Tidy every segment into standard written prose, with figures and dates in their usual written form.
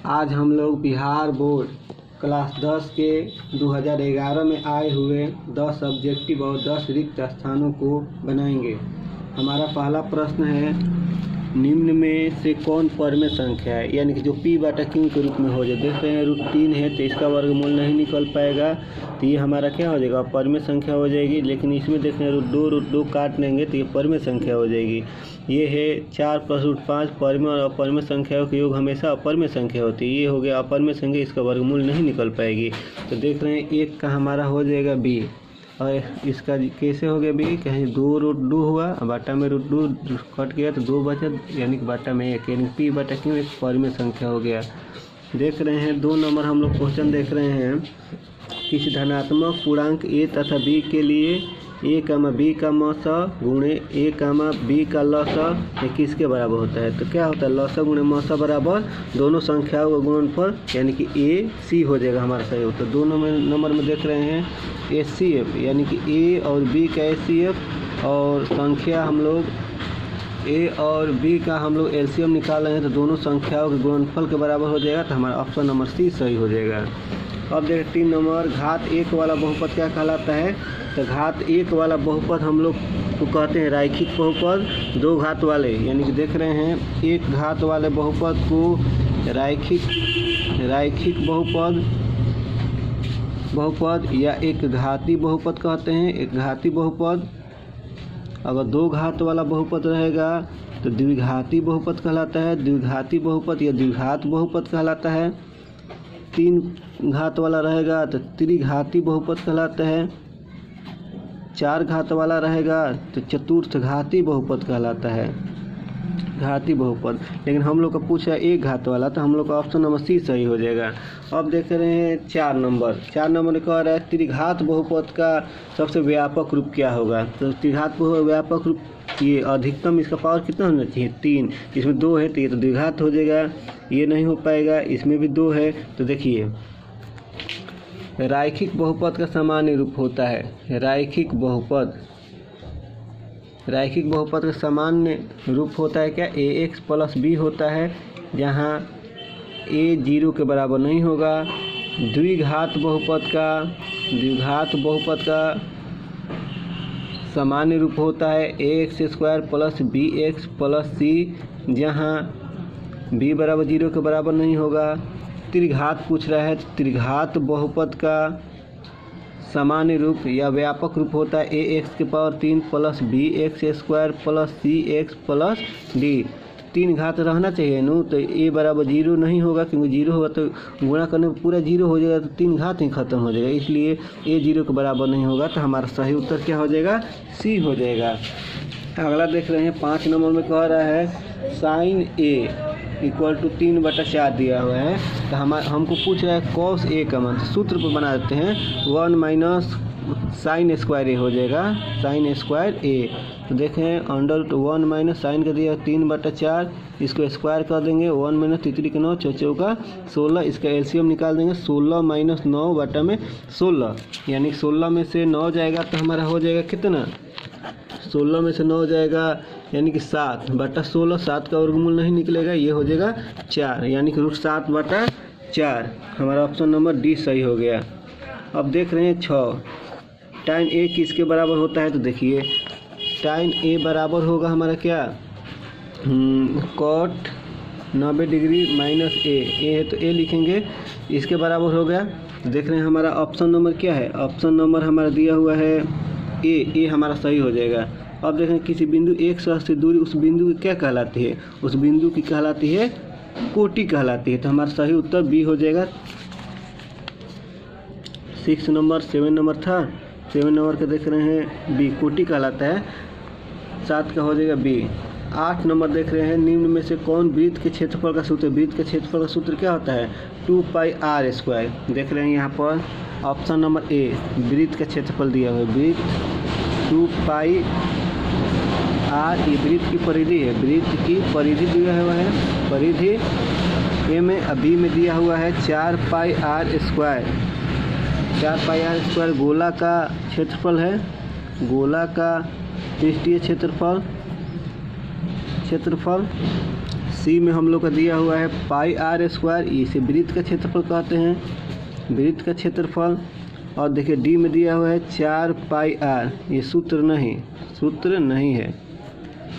आज हम लोग बिहार बोर्ड क्लास 10 के 2011 में आए हुए 10 ऑब्जेक्टिव और 10 रिक्त स्थानों को बनाएंगे। हमारा पहला प्रश्न है, निम्न में से कौन परमेय संख्या है, यानी कि जो p बटा q के रूप में हो जाए। देख रहे हैं √3 है तो इसका वर्गमूल नहीं निकल पाएगा, तो ये हमारा क्या हो जाएगा, परमेय संख्या हो जाएगी। लेकिन इसमें देख रहे हैं √2 काट लेंगे तो ये परमेय संख्या हो जाएगी। ये है 4 + √5 परमेय और अपरमेय संख्याओं के योग हमेशा अपरमेय संख्या होती है। ये हो गया अपरमेय संख्या, इसका वर्गमूल नहीं निकल पाएगी। तो देख रहे हैं 1 का हमारा हो जाएगा b, और इसका कैसे हो गया b, कहीं 2√2 हुआ, बाटा में √2 कट गया तो 2 बचा, यानी कि बाटा में 1, यानी p बटा q एक परमेय संख्या हो गया। देख रहे हैं 2 नंबर हम लोग क्वेश्चन देख रहे हैं, किसी धनात्मक पूर्णांक a तथा b के लिए a, b का मस गुणे a, b का लस ये किसके बराबर होता है। तो क्या होता है, लस गुणे मस बराबर दोनों संख्याओं का गुणनफल, यानी कि a c हो जाएगा हमारा सही उत्तर। 2 नंबर में देख रहे हैं HCF, यानी कि a और b का HCF, और संख्या हम लोग a और b का हम लोग LCM निकाल रहे हैं, तो दोनों संख्याओं के गुणनफल के बराबर हो जाएगा। तो हमारा ऑप्शन नंबर C सही हो जाएगा। अब देखिए 3 नंबर, घात 1 वाला बहुपद क्या कहलाता है। तो घात 1 वाला बहुपद हम लोग को कहते हैं रैखिक बहुपद। 2 घात वाले, यानी कि देख रहे हैं 1 घात वाले बहुपद को रैखिक बहुपद या एक घाती बहुपद कहते हैं। एक घाती बहुपद, अगर 2 घात वाला बहुपद रहेगा तो द्विघाती बहुपद कहलाता है। द्विघाती बहुपद या द्विघात बहुपद कहलाता है। 3 घात वाला रहेगा तो त्रिघाती बहुपद कहलाता है। 4 घात वाला रहेगा तो चतुर्थ घाती बहुपद कहलाता है, घाती बहुपद। लेकिन हम लोग का पूछा है 1 घात वाला, तो हम लोग का ऑप्शन नंबर C सही हो जाएगा। अब देख रहे हैं 4 नंबर में कह रहा है त्रिघात बहुपद का सबसे व्यापक रूप क्या होगा। तो त्रिघात बहुपद व्यापक रूप, ये अधिकतम इसका पावर कितना होना चाहिए, 3। इसमें 2 है तो ये तो द्विघात हो जाएगा, ये नहीं हो पाएगा। इसमें भी 2 है, तो देखिए रैखिक बहुपद का सामान्य रूप होता है रैखिक बहुपद का सामान्य रूप होता है क्या, ax + b होता है, जहाँ a 0 के बराबर नहीं होगा। द्विघात बहुपद का सामान्य रूप होता है ax² + bx + c, जहाँ b बराबर 0 के बराबर नहीं होगा। त्रिघात पूछ रहा है, त्रिघात बहुपद का सामान्य रूप या व्यापक रूप होता है ax³ + bx² + cx + d। 3 घात रहना चाहिए नु, तो a बराबर 0 नहीं होगा, क्योंकि 0 होगा तो गुणा करने में पूरा 0 हो जाएगा, तो 3 घात ही खत्म हो जाएगा, इसलिए a 0 के बराबर नहीं होगा। तो हमारा सही उत्तर क्या हो जाएगा, C हो जाएगा। अगला देख रहे हैं 5 नंबर में कह रहा है sin a = 3/4 दिया हुआ है। तो हमको पूछ रहा है cos a का मान, सूत्र पर बना देते हैं 1 - sin² a हो जाएगा, sin² a। तो देखें √1 - sin का दिया 3/4, इसको स्क्वायर कर देंगे, 1 - 3 के 9 चौका 16, इसका LCM निकाल देंगे, 16 - 9 बटा में 16, यानी 16 में से 9 जाएगा तो हमारा हो जाएगा कितना, 16 में से 9 जाएगा यानी कि 7 बटा 16, 7 का वर्गमूल नहीं निकलेगा, ये हो जाएगा 4, यानी कि √7/4। हमारा ऑप्शन नंबर D सही हो गया। अब देख रहे हैं 6, tan a किसके बराबर होता है। तो देखिए tan a बराबर होगा हमारा क्या, cot 90 डिग्री - a है तो a लिखेंगे, इसके बराबर हो गया। देख रहे हैं हमारा ऑप्शन नंबर क्या है, ऑप्शन नंबर हमारा दिया हुआ है ए हमारा सही हो जाएगा। अब देखें किसी बिंदु 1 से दूरी, उस बिंदु की क्या कहलाती है, उस बिंदु की कहलाती है कोटि कहलाती है। तो हमारा सही उत्तर B हो जाएगा। 7 नंबर था, 7 नंबर का देख रहे हैं B कोटि कहलाता है, 7 का हो जाएगा B। 8 नंबर देख रहे हैं, निम्न में से कौन वृत्त के क्षेत्रफल का सूत्र, वृत्त के क्षेत्रफल का सूत्र क्या होता है, 2πr²। देख रहे हैं यहाँ पर ऑप्शन नंबर A वृत्त का क्षेत्रफल दिया हुआ है, वृत्त 2πr, ये वृत्त की परिधि है, वृत्त की परिधि दिया हुआ है, परिधि A में, B में दिया हुआ है 4πr²। 4πr² गोला का क्षेत्रफल है, गोला का पृष्ठीय क्षेत्रफल सी में हम लोग का दिया हुआ है पाई आर स्क्वायर, इसे वृत्त का क्षेत्रफल कहते हैं, वृत्त का क्षेत्रफल। और देखिए डी में दिया हुआ है 4 पाई आर, ये सूत्र नहीं है।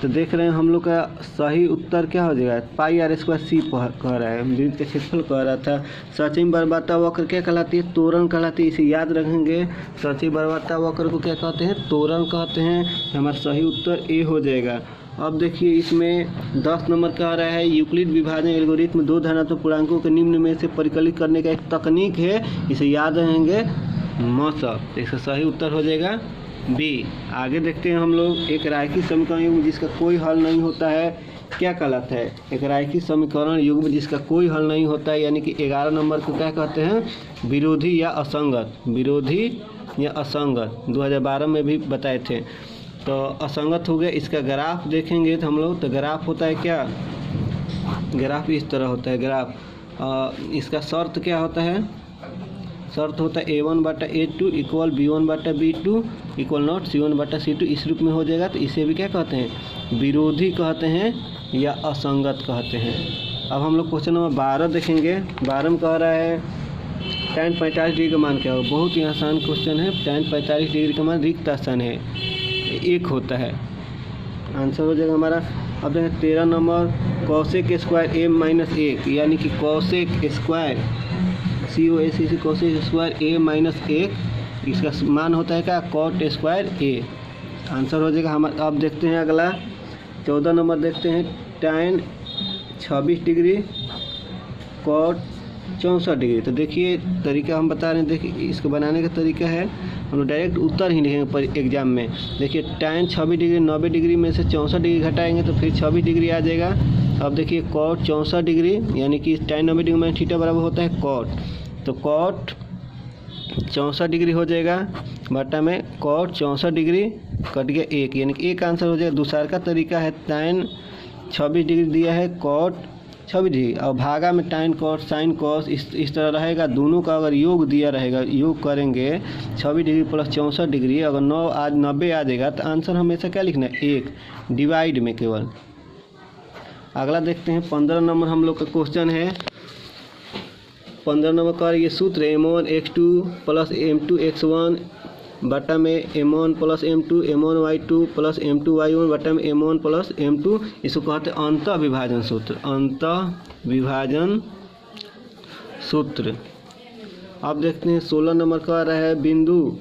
तो देख रहे हैं हम लोग का सही उत्तर क्या हो जाएगा, पाई आर स्क्वायर सी कह रहा है, वृत्त का क्षेत्रफल कह रहा था। सचिन बर्बाता वक्र क्या कहलाती है, तोरण कहलाती है, इसे याद रखेंगे। सचिन बर्बाता वक्र को क्या कहते हैं, तोरण कहते हैं। हमारा सही उत्तर ए हो जाएगा। अब देखिए इसमें 10 नंबर का आ रहा है, यूक्लिड विभाजन एल्गोरिथम 2 धनात्मक पूर्णांकों के निम्न में से परिकलित करने का एक तकनीक है, इसे याद रहेंगे मौसम। इसका सही उत्तर हो जाएगा बी। आगे देखते हैं हम लोग, एक रैखिक समीकरण युग्म जिसका कोई हल नहीं होता है क्या कहलाता है, एक रैखिक समीकरण युग्म जिसका कोई हल नहीं होता है, यानी कि 11 नंबर को क्या कहते हैं, विरोधी या असंगत। विरोधी या असंगत 2012 में भी बताए थे। तो असंगत हो गया। इसका ग्राफ देखेंगे तो हम लोग, तो ग्राफ होता है क्या, ग्राफ इस तरह होता है ग्राफ। इसका शर्त क्या होता है, शर्त होता है A1/A2 equal B1/B2 equal not C1/C2, इस रूप में हो जाएगा। तो इसे भी क्या कहते हैं, विरोधी कहते हैं या असंगत कहते हैं। अब हम लोग क्वेश्चन नंबर 12 देखेंगे। 12 में कह रहा है tan 45 डिग्री का मान क्या हो। बहुत ही आसान क्वेश्चन है। tan 45 डिग्री का मान रिक्त स्थान है, 1 होता है, आंसर हो जाएगा हमारा। अब देखें 13 नंबर, कॉसेक स्क्वायर a-1, यानी कि cosec square COSEC cosec square a-1, इसका मान होता है क्या, कॉट स्क्वायर a, आंसर हो जाएगा हमारा। अब देखते हैं अगला 14 नंबर देखते हैं, tan 26 डिग्री कॉट 64 डिग्री। तो देखिए तरीका हम बता रहे हैं, देखिए इसको बनाने का तरीका है, हम लोग डायरेक्ट उत्तर ही लिखेंगे पर एग्जाम में। देखिए tan 26 डिग्री 90 डिग्री में से 64 डिग्री घटाएंगे तो फिर 26 डिग्री आ जाएगा। अब देखिए कॉट 64 डिग्री, यानी कि tan 90 डिग्री में थीटा बराबर होता है कॉट, तो कॉट 64 डिग्री हो जाएगा बटा में कॉट 64 डिग्री कट गया 1, यानी कि 1 आंसर हो जाएगा। दूसरा का तरीका है, tan 26 डिग्री दिया है कॉट 26 डिग्री और भागा में tan कॉस साइन कॉस इस तरह रहेगा। दोनों का अगर योग दिया रहेगा, योग करेंगे 26 डिग्री प्लस 64 डिग्री, अगर 90 आ जाएगा तो आंसर हमेशा क्या लिखना है, 1 डिवाइड में केवल। अगला देखते हैं 15 नंबर हम लोग का क्वेश्चन है। 15 नंबर का ये सूत्र है, m1x2 प्लस m2x1 बटा में m1 plus m2 m1y2 plus m2y1 बटा में m1 प्लस m2, इसको कहते हैं अंतः विभाजन सूत्र, अंतः विभाजन सूत्र। अब देखते हैं 16 नंबर का आ रहा है, बिंदु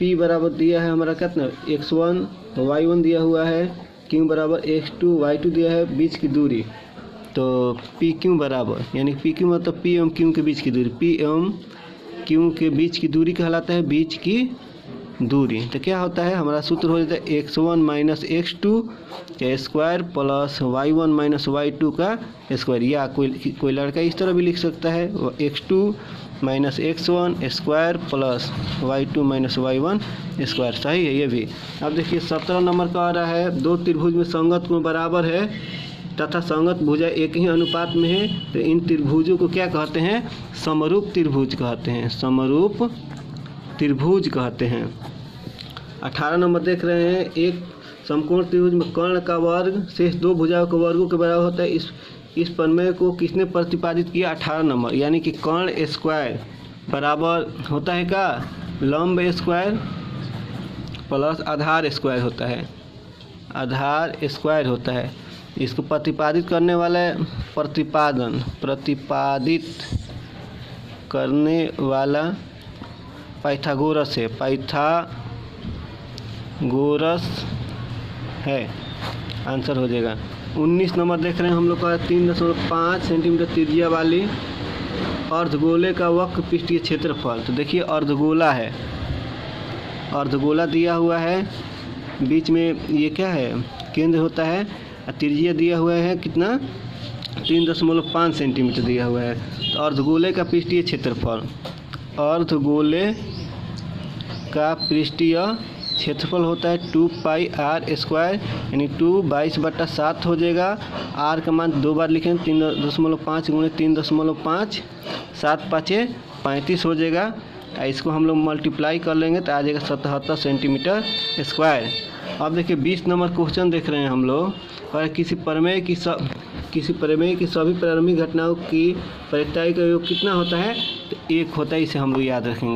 P बराबर दिया है हमारा कितना, x1 तो y1 दिया हुआ है, q बराबर x2 y2 दिया है, बीच की दूरी तो PQ बराबर, यानी PQ मतलब P एवं Q के बीच की दूरी, P एवं Q के बीच की दूरी कहलाता है बीच की दूरी। तो क्या होता है, हमारा सूत्र हो जाता है x1 माइनस x2 का square plus y1 minus y2 का स्क्वायर, या कोई लड़का इस तरह भी लिख सकता है, x2 minus x1 square plus y2 minus y1 square, सही है ये भी। अब देखिए 17 नंबर का आ रहा है, दो त्रिभुज में संगत कोण बराबर है तथा संगत भुजा एक ही अनुपात में है, तो इन त्रिभुजों को क्या कहते हैं, समरूप त्रिभुज कहते हैं, समरूप त्रिभुज कहते हैं। 18 नंबर देख रहे हैं, एक समकोण त्रिभुज में कर्ण का वर्ग शेष दो भुजाओं के वर्गों के बराबर होता है, इस प्रमेय को किसने प्रतिपादित किया, 18 नंबर, यानी कि कर्ण स्क्वायर बराबर होता है क्या, लंब स्क्वायर प्लस आधार स्क्वायर होता है, आधार स्क्वायर होता है। इसको प्रतिपादित करने वाला प्रतिपादित करने वाला पाइथागोरस है, पाइथागोरस है, आंसर हो जाएगा। 19 नंबर देख रहे हैं हम लोग का, 3.5 सेंटीमीटर त्रिज्या वाली अर्धगोले का वक्र पृष्ठीय क्षेत्रफल। तो देखिए अर्धगोला है, अर्धगोला दिया हुआ है, बीच में ये क्या है, केंद्र होता है, त्रिज्या दिया हुआ है कितना, 3.5 सेंटीमीटर दिया हुआ है। तो अर्धगोले का पृष्ठीय क्षेत्रफल, अर्धगोले का पृष्ठीय क्षेत्रफल होता है 2 पाई r स्क्वायर, यानी 2 22/7 हो जाएगा। r का मान 2 बार लिखें, 3.5 गुणे 3.5 7 5 35 हो जाएगा। इसको हम लोग मल्टीप्लाई कर लेंगे तो आ जाएगा 77 सेंटीमीटर स्क्वायर। अब देखिए 20 नंबर क्वेश्चन देख रहे हैं हम लोग, और किसी प्रमेय की किसी प्रमेय की सभी प्रारंभिक घटनाओं की परित्यागी का योग कितना होता है? तो 1 होता है, इसे हम लोग याद रखेंगे।